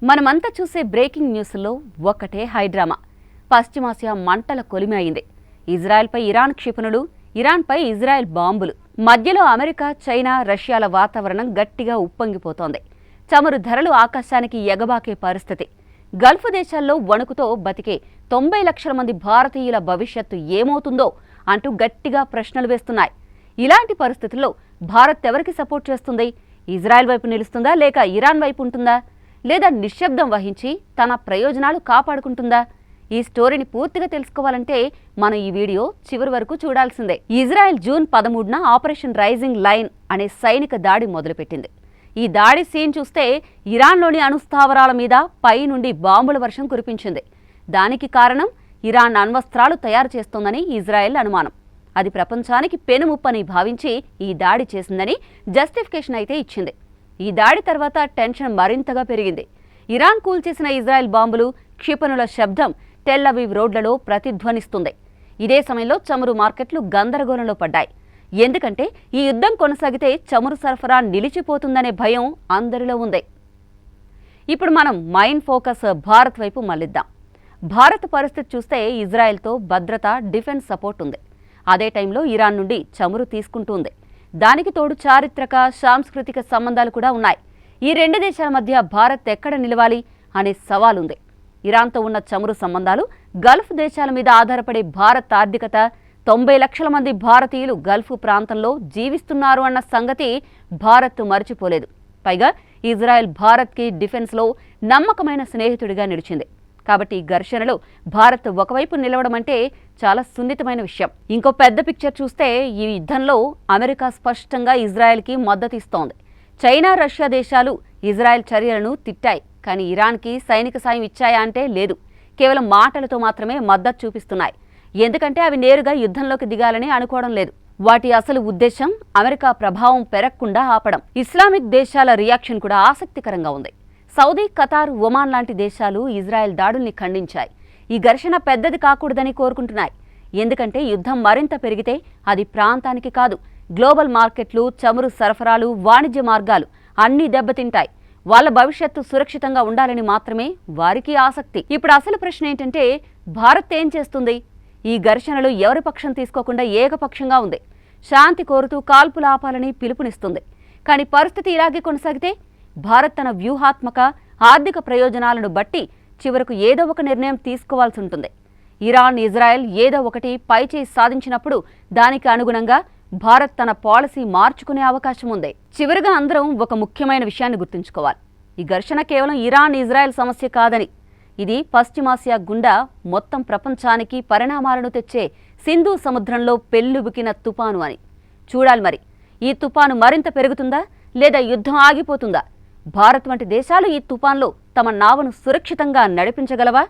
మనమంతా చూసే బ్రేకింగ్ న్యూస్లో ఒకటే హైడ్రామా. పశ్చిమాసియా మంటల కొలిమి అయింది. ఇజ్రాయెల్పై ఇరాన్ క్షిపణులు, ఇరాన్పై ఇజ్రాయెల్ బాంబులు. మధ్యలో అమెరికా, చైనా, రష్యాల వాతావరణం గట్టిగా ఉప్పొంగిపోతోంది. చమురు ధరలు ఆకాశానికి ఎగబాకే పరిస్థితి. గల్ఫ్ దేశాల్లో వణుకుతో బతికే 90 లక్షల మంది భారతీయుల భవిష్యత్తు ఏమవుతుందో అంటూ గట్టిగా ప్రశ్నలు వేస్తున్నాయి. ఇలాంటి పరిస్థితుల్లో భారత్ ఎవరికి సపోర్ట్ చేస్తుంది? ఇజ్రాయెల్ వైపు నిలుస్తుందా, లేక ఇరాన్ వైపు ఉంటుందా, లేదా నిశ్శబ్దం వహించి తన ప్రయోజనాలు కాపాడుకుంటుందా? ఈ స్టోరీని పూర్తిగా తెలుసుకోవాలంటే మనం ఈ వీడియో చివరి వరకు చూడాల్సిందే. ఇజ్రాయెల్ జూన్ 13న ఆపరేషన్ రైజింగ్ లైన్ అనే సైనిక దాడి మొదలుపెట్టింది. ఈ దాడి సీన్ చూస్తే ఇరాన్లోని అణుస్థావరాల మీద పై నుండి బాంబుల వర్షం కురిపించింది. దానికి కారణం ఇరాన్ అణ్వస్త్రాలు తయారు చేస్తోందని ఇజ్రాయెల్ అనుమానం. అది ప్రపంచానికి పెనుముప్పని భావించి ఈ దాడి చేసిందని జస్టిఫికేషన్ అయితే ఇచ్చింది. ఈ దాడి తర్వాత టెన్షన్ మరింతగా పెరిగింది. ఇరాన్ కూల్చేసిన ఇజ్రాయెల్ బాంబులు, క్షిపణుల శబ్దం టెల్ అవీవ్ రోడ్లలో ప్రతిధ్వనిస్తుంది. ఇదే సమయంలో చమురు మార్కెట్లు గందరగోళంలో పడ్డాయి. ఎందుకంటే ఈ యుద్ధం కొనసాగితే చమురు సరఫరా నిలిచిపోతుందనే భయం అందరిలో ఉంది. ఇప్పుడు మనం మైండ్ ఫోకస్ భారత్ వైపు మళ్లిద్దాం. భారత్ పరిస్థితి చూస్తే ఇజ్రాయెల్తో భద్రత, డిఫెన్స్ సపోర్ట్ ఉంది. అదే టైంలో ఇరాన్ నుండి చమురు తీసుకుంటుంది. దానికి తోడు చారిత్రక, సాంస్కృతిక సంబంధాలు కూడా ఉన్నాయి. ఈ రెండు దేశాల మధ్య భారత్ ఎక్కడ నిలవాలి అనే సవాలుంది. ఇరాన్తో ఉన్న చమురు సంబంధాలు, గల్ఫ్ దేశాల మీద ఆధారపడే భారత్ ఆర్థికత, 90 లక్షల మంది భారతీయులు గల్ఫ్ ప్రాంతంలో జీవిస్తున్నారు అన్న సంగతి భారత్ మర్చిపోలేదు. పైగా ఇజ్రాయెల్ భారత్కి డిఫెన్స్లో నమ్మకమైన స్నేహితుడిగా నిలిచింది. కాబట్టి ఈ ఘర్షణలో భారత్ ఒకవైపు నిలవడం అంటే చాలా సున్నితమైన విషయం. ఇంకో పెద్ద పిక్చర్ చూస్తే ఈ యుద్ధంలో అమెరికా స్పష్టంగా ఇజ్రాయెల్కి మద్దతు ఇస్తోంది. చైనా, రష్యా దేశాలు ఇజ్రాయెల్ చర్యలను తిట్టాయి. కానీ ఇరాన్కి సైనిక సాయం ఇచ్చాయా అంటే లేదు. కేవలం మాటలతో మాత్రమే మద్దతు చూపిస్తున్నాయి. ఎందుకంటే అవి నేరుగా యుద్ధంలోకి దిగాలని అనుకోవడం లేదు. వాటి అసలు ఉద్దేశం అమెరికా ప్రభావం పెరగకుండా ఆపడం. ఇస్లామిక్ దేశాల రియాక్షన్ కూడా ఆసక్తికరంగా ఉంది. సౌదీ, ఖతార్, ఒమాన్ లాంటి దేశాలు ఇజ్రాయెల్ దాడుల్ని ఖండించాయి. ఈ ఘర్షణ పెద్దది కాకూడదని కోరుకుంటున్నాయి. ఎందుకంటే యుద్ధం మరింత పెరిగితే అది ప్రాంతానికి కాదు, గ్లోబల్ మార్కెట్లు, చమురు సరఫరాలు, వాణిజ్య మార్గాలు అన్నీ దెబ్బతింటాయి. వాళ్ళ భవిష్యత్తు సురక్షితంగా ఉండాలని మాత్రమే వారికి ఆసక్తి. ఇప్పుడు అసలు ప్రశ్న ఏంటంటే భారత్ ఏం చేస్తుంది? ఈ ఘర్షణలు ఎవరి పక్షం తీసుకోకుండా ఏకపక్షంగా ఉంది. శాంతి కోరుతూ కాల్పులు ఆపాలని పిలుపునిస్తుంది. కానీ పరిస్థితి ఇలాగే కొనసాగితే భారత్ తన వ్యూహాత్మక, ఆర్థిక ప్రయోజనాలను బట్టి చివరకు ఏదో ఒక నిర్ణయం తీసుకోవాల్సి ఉంటుంది. ఇరాన్, ఇజ్రాయెల్ ఏదో ఒకటి పైచేయి సాధించినప్పుడు దానికి అనుగుణంగా భారత్ తన పాలసీ మార్చుకునే అవకాశం ఉంది. చివరిగా అందరం ఒక ముఖ్యమైన విషయాన్ని గుర్తుంచుకోవాలి. ఈ ఘర్షణ కేవలం ఇరాన్, ఇజ్రాయెల్ సమస్య కాదని, ఇది పశ్చిమాసియా గుండా మొత్తం ప్రపంచానికి పరిణామాలను తెచ్చే సింధు సముద్రంలో పెల్లుబికిన తుపాను అని. చూడాలి మరి ఈ తుపాను మరింత పెరుగుతుందా, లేదా యుద్ధం ఆగిపోతుందా? భారత్ వంటి దేశాలు ఈ తుపాన్లో తమ నావను సురక్షితంగా నడిపించగలవా?